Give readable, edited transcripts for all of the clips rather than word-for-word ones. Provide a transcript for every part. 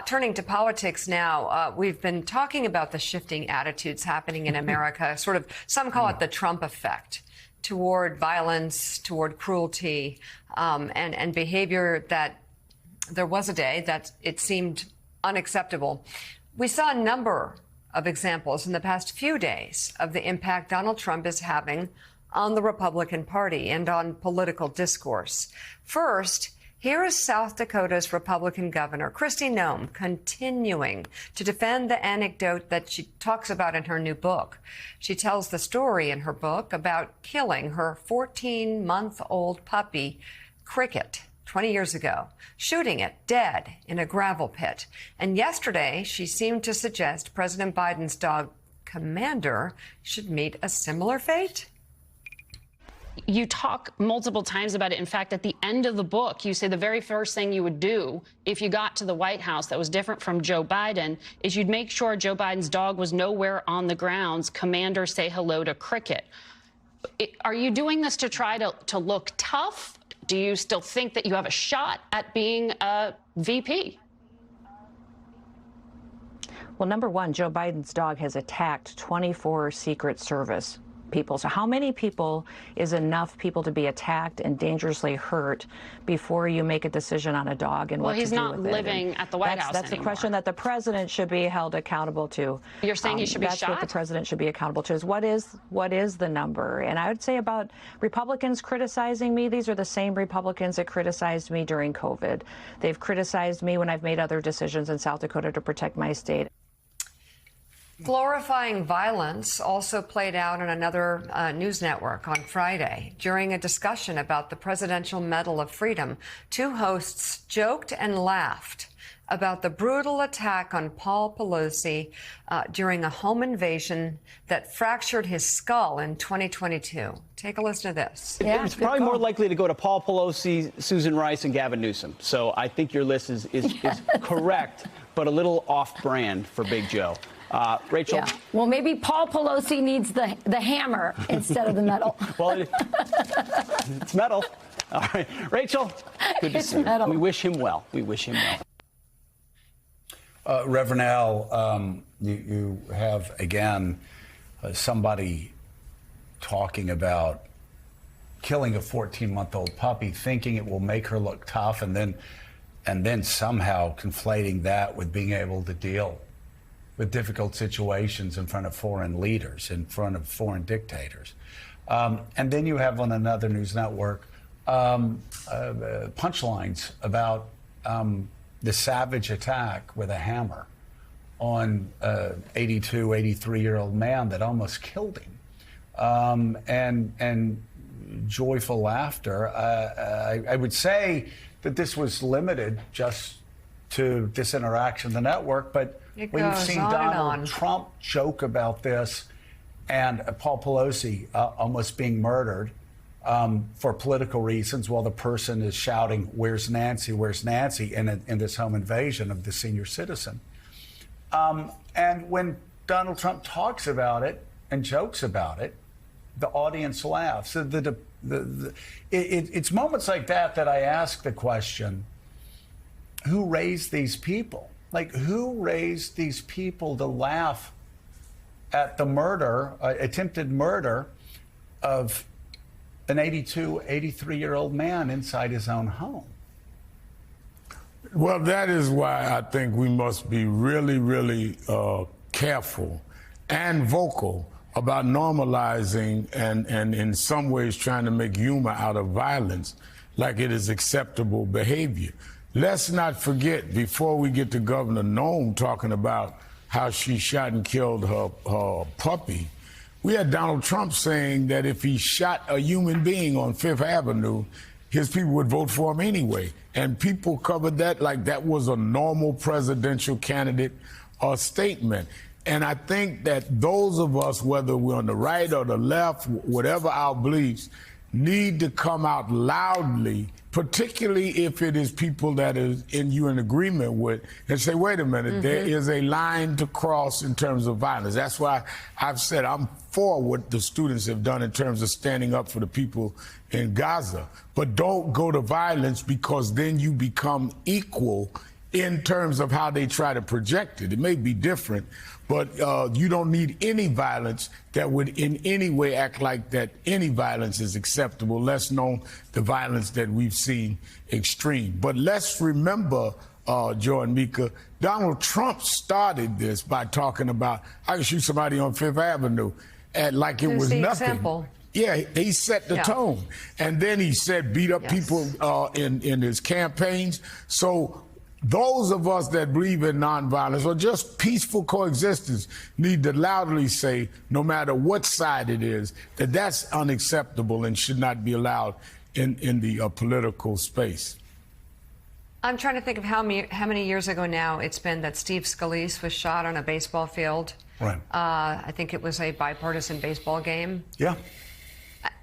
Turning to politics now, we've been talking about the shifting attitudes happening in America, sort of, some call it the Trump effect, toward violence, toward cruelty, and behavior that there was a day that it seemed unacceptable. We saw a number of examples in the past few days of the impact Donald Trump is having on the Republican Party and on political discourse. First, here is South Dakota's Republican Governor Kristi Noem continuing to defend the anecdote that she talks about in her new book. She tells the story in her book about killing her 14-month-old puppy, Cricket, 20 years ago, shooting it dead in a gravel pit. And yesterday, she seemed to suggest President Biden's dog, Commander, should meet a similar fate. You talk multiple times about it. In fact, at the end of the book, you say the very first thing you would do if you got to the White House that was different from Joe Biden is you'd make sure Joe Biden's dog was nowhere on the grounds. Commander, say hello to Cricket. Are you doing this to try to look tough? Do you still think that you have a shot at being a VP? Well, number one, Joe Biden's dog has attacked 24 Secret Service people. So how many people is enough people to be attacked and dangerously hurt before you make a decision on a dog and what to do with it? Well, he's not living at the White House That's anymore. the question that the president should be held accountable to. You're saying he should be shot? That's what the president should be accountable to, is what is the number? And I would say about Republicans criticizing me, these are the same Republicans that criticized me during COVID. They've criticized me when I've made other decisions in South Dakota to protect my state. Glorifying violence also played out on another news network on Friday. During a discussion about the Presidential Medal of Freedom, two hosts joked and laughed about the brutal attack on Paul Pelosi during a home invasion that fractured his skull in 2022. Take a listen to this. Yeah, it's probably more likely to go to Paul Pelosi, Susan Rice, and Gavin Newsom. So I think your list is correct, but a little off-brand for Big Joe. Rachel? Yeah. Well, maybe Paul Pelosi needs the hammer instead of the medal. Well, it's metal. All right. Rachel, good to see you. We wish him well. We wish him well. Reverend Al, you have, again, somebody talking about killing a 14-month-old puppy, thinking it will make her look tough, and then somehow conflating that with being able to deal with difficult situations in front of foreign leaders, in front of foreign dictators. And then you have on another news network punchlines about the savage attack with a hammer on an 82, 83-year-old man that almost killed him. And joyful laughter. I would say that this was limited just to this interaction, the network, but we've seen Donald Trump joke about this, and Paul Pelosi almost being murdered for political reasons while the person is shouting, "Where's Nancy? Where's Nancy?" in this home invasion of the senior citizen. And when Donald Trump talks about it and jokes about it, the audience laughs. So it's moments like that that I ask the question, who raised these people? Like, who raised these people to laugh at the murder, attempted murder of an 82, 83-year-old man inside his own home? Well, that is why I think we must be really, really careful and vocal about normalizing and in some ways trying to make humor out of violence like it is acceptable behavior. Let's not forget, before we get to Governor Noem talking about how she shot and killed her puppy, we had Donald Trump saying that if he shot a human being on Fifth Avenue, his people would vote for him anyway. And people covered that like that was a normal presidential candidate statement. And I think that those of us, whether we're on the right or the left, whatever our beliefs, need to come out loudly, particularly if it is people that you're in agreement with, and say, wait a minute, there is a line to cross in terms of violence. That's why I've said I'm for what the students have done in terms of standing up for the people in Gaza. But don't go to violence, because then you become equal in terms of how they try to project it. It may be different, but you don't need any violence that would in any way act like that any violence is acceptable, less known the violence that we've seen extreme. But let's remember, Joe and Mika, Donald Trump started this by talking about, I can shoot somebody on Fifth Avenue, like it was nothing. Example. Yeah, he set the tone. And then he said beat up people in his campaigns. So those of us that believe in nonviolence or just peaceful coexistence need to loudly say, no matter what side it is, that that's unacceptable and should not be allowed in the political space. I'm trying to think of how many years ago now it's been that Steve Scalise was shot on a baseball field. Right. I think it was a bipartisan baseball game. Yeah.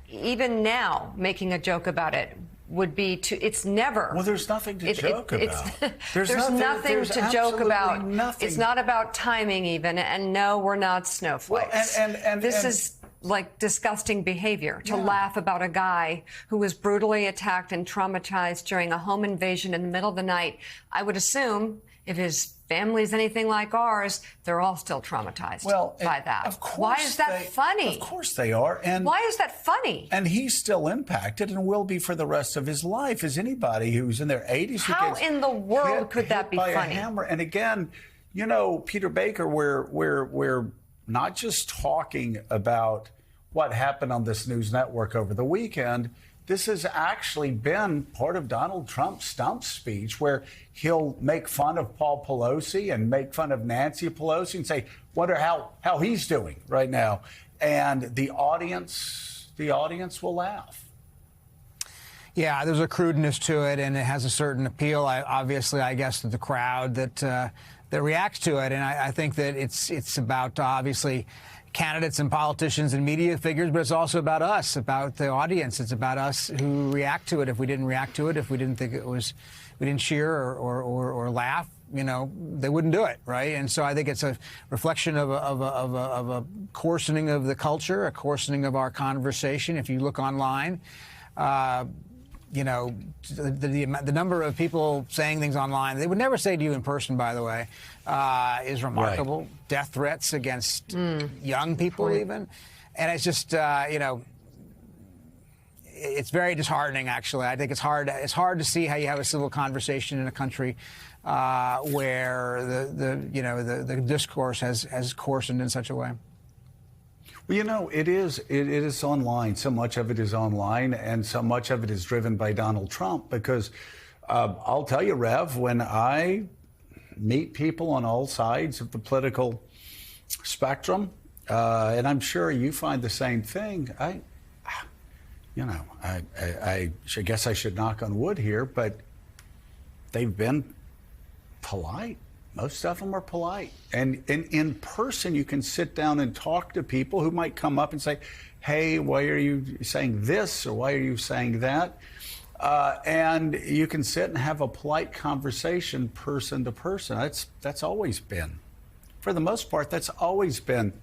Even now, making a joke about it would be it's never. Well, there's nothing to joke about. There's nothing to joke about. Nothing. It's not about timing even. And no, we're not snowflakes. Well, this is like disgusting behavior to laugh about a guy who was brutally attacked and traumatized during a home invasion in the middle of the night. I would assume if his family's anything like ours, they're all still traumatized by that. Of course. Why is that funny? Of course they are. And why is that funny? And he's still impacted and will be for the rest of his life as anybody who's in their 80s. How in the world could that be funny? funny? A hammer. And again, you know, Peter Baker, we're not just talking about what happened on this news network over the weekend. This has actually been part of Donald Trump's stump speech, where he'll make fun of Paul Pelosi and make fun of Nancy Pelosi and say, wonder how he's doing right now. And the audience will laugh. Yeah, there's a crudeness to it, and it has a certain appeal, obviously, I guess, to the crowd that reacts to it. And I think that it's about, obviously, candidates and politicians and media figures, but it's also about us, about the audience. It's about us who react to it. If we didn't react to it, if we didn't think we didn't cheer or laugh, you know, they wouldn't do it, right? And so I think it's a reflection of a coarsening of the culture, a coarsening of our conversation. If you look online, you know, the number of people saying things online they would never say to you in person, by the way, is remarkable. Right. Death threats against young people even. And it's just, you know, it's very disheartening, actually. I think it's hard to see how you have a civil conversation in a country where the discourse has coarsened in such a way. Well, you know, it is online. So much of it is online, and so much of it is driven by Donald Trump. Because I'll tell you, Rev, when I meet people on all sides of the political spectrum, and I'm sure you find the same thing, I guess I should knock on wood here, but they've been polite. Most of them are polite. And in person, you can sit down and talk to people who might come up and say, hey, why are you saying this? Or why are you saying that? And you can sit and have a polite conversation person to person. That's always been, for the most part, that's always been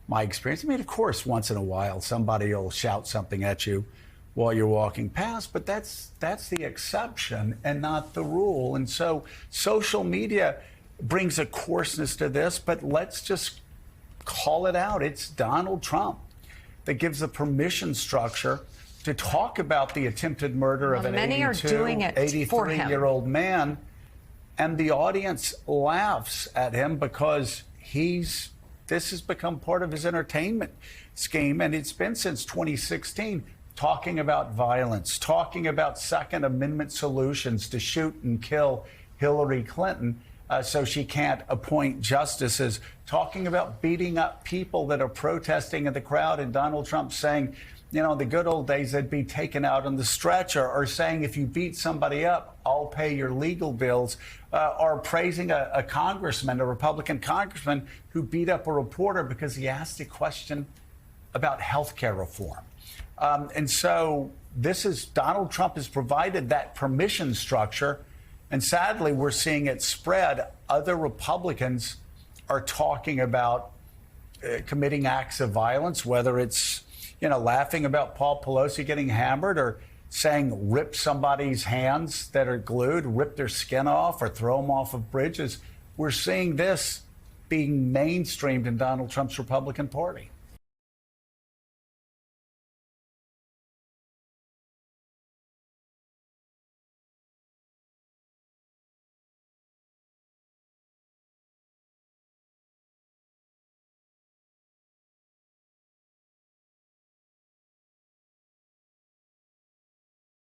my experience. I mean, of course, once in a while, somebody will shout something at you while you're walking past, but that's the exception and not the rule. And so social media brings a coarseness to this, but let's just call it out. It's Donald Trump that gives the permission structure to talk about the attempted murder of an 83-year-old man, and the audience laughs at him because this has become part of his entertainment scheme, and it's been since 2016, talking about violence, talking about Second Amendment solutions to shoot and kill Hillary Clinton so she can't appoint justices, talking about beating up people that are protesting in the crowd, and Donald Trump saying, you know, in the good old days, they'd be taken out on the stretcher, or saying if you beat somebody up, I'll pay your legal bills, or praising a congressman, a Republican congressman, who beat up a reporter because he asked a question about health care reform. And so Donald Trump has provided that permission structure. And sadly, we're seeing it spread. Other Republicans are talking about committing acts of violence, whether it's, you know, laughing about Paul Pelosi getting hammered, or saying rip somebody's hands that are glued, rip their skin off, or throw them off of bridges. We're seeing this being mainstreamed in Donald Trump's Republican Party.